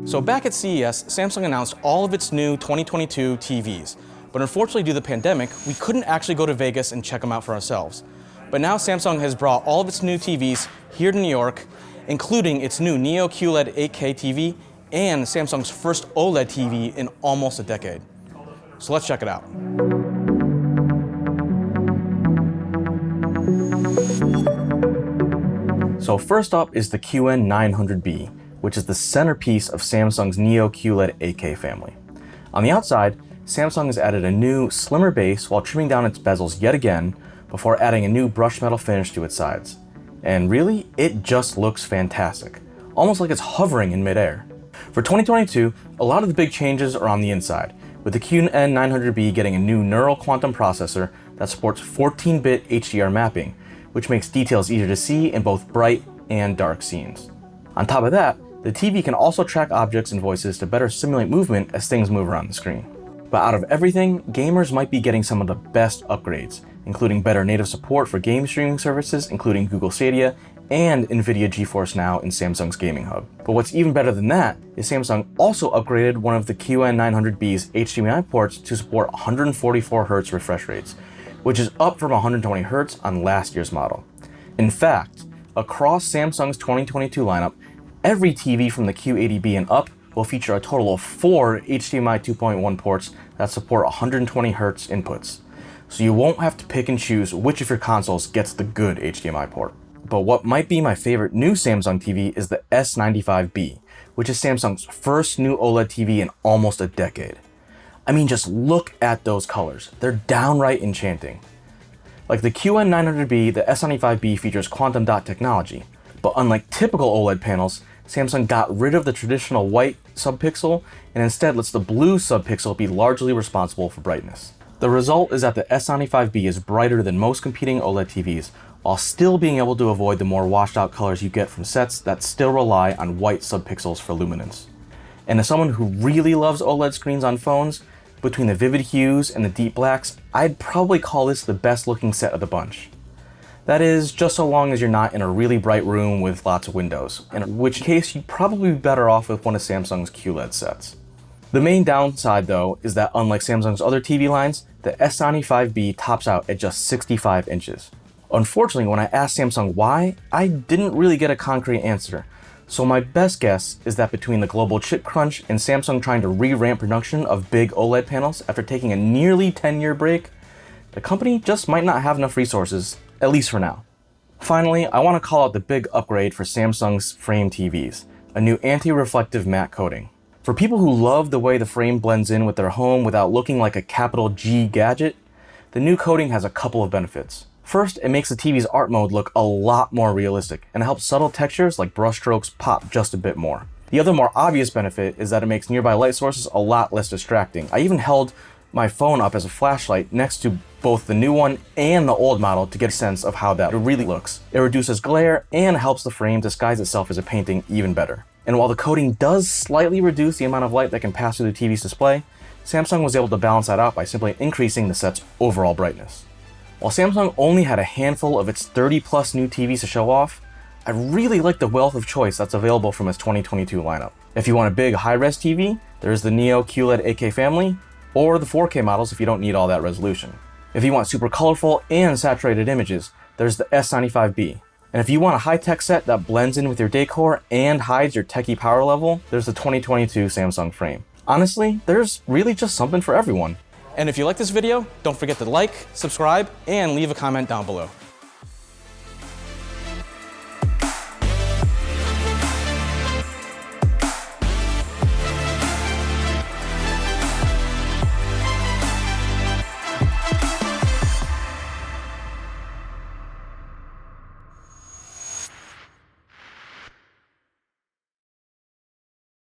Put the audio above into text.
So back at CES, Samsung announced all of its new 2022 TVs. But unfortunately, due to the pandemic, we couldn't actually go to Vegas and check them out for ourselves. But now Samsung has brought all of its new TVs here to New York, including its new Neo QLED 8K TV and Samsung's first OLED TV in almost a decade. So let's check it out. So first up is the QN900B, which is the centerpiece of Samsung's Neo QLED 8K family. On the outside, Samsung has added a new, slimmer base while trimming down its bezels yet again before adding a new brushed metal finish to its sides. And really, it just looks fantastic, almost like it's hovering in midair. For 2022, a lot of the big changes are on the inside, with the QN900B getting a new neural quantum processor that supports 14-bit HDR mapping, which makes details easier to see in both bright and dark scenes. On top of that, the TV can also track objects and voices to better simulate movement as things move around the screen. But out of everything, gamers might be getting some of the best upgrades, including better native support for game streaming services, including Google Stadia and NVIDIA GeForce Now in Samsung's gaming hub. But what's even better than that is Samsung also upgraded one of the QN900B's HDMI ports to support 144Hz refresh rates, which is up from 120Hz on last year's model. In fact, across Samsung's 2022 lineup, every TV from the Q80B and up will feature a total of 4 HDMI 2.1 ports that support 120Hz inputs. So you won't have to pick and choose which of your consoles gets the good HDMI port. But what might be my favorite new Samsung TV is the S95B, which is Samsung's first new OLED TV in almost a decade. I mean, just look at those colors. They're downright enchanting. Like the QN900B, the S95B features quantum dot technology, but unlike typical OLED panels, Samsung got rid of the traditional white subpixel and instead lets the blue subpixel be largely responsible for brightness. The result is that the S95B is brighter than most competing OLED TVs, while still being able to avoid the more washed out colors you get from sets that still rely on white subpixels for luminance. And as someone who really loves OLED screens on phones, between the vivid hues and the deep blacks, I'd probably call this the best looking set of the bunch. That is, just so long as you're not in a really bright room with lots of windows, in which case you'd probably be better off with one of Samsung's QLED sets. The main downside though is that unlike Samsung's other TV lines, the S95B tops out at just 65 inches. Unfortunately, when I asked Samsung why, I didn't really get a concrete answer. So my best guess is that between the global chip crunch and Samsung trying to re-ramp production of big OLED panels after taking a nearly 10-year break, the company just might not have enough resources, at least for now. Finally, I want to call out the big upgrade for Samsung's frame TVs, a new anti-reflective matte coating. For people who love the way the frame blends in with their home without looking like a capital G gadget, the new coating has a couple of benefits. First, it makes the TV's art mode look a lot more realistic and helps subtle textures like brushstrokes pop just a bit more. The other more obvious benefit is that it makes nearby light sources a lot less distracting. I even held my phone up as a flashlight next to both the new one and the old model to get a sense of how that really looks. It reduces glare and helps the frame disguise itself as a painting even better. And while the coating does slightly reduce the amount of light that can pass through the TV's display, Samsung was able to balance that out by simply increasing the set's overall brightness. While Samsung only had a handful of its 30+ new TVs to show off, I really like the wealth of choice that's available from its 2022 lineup. If you want a big high-res TV, there's the Neo QLED 8K family, or the 4K models if you don't need all that resolution. If you want super colorful and saturated images, there's the S95B. And if you want a high-tech set that blends in with your decor and hides your techie power level, there's the 2022 Samsung frame. Honestly, there's really just something for everyone. And if you like this video, don't forget to like, subscribe, and leave a comment down below.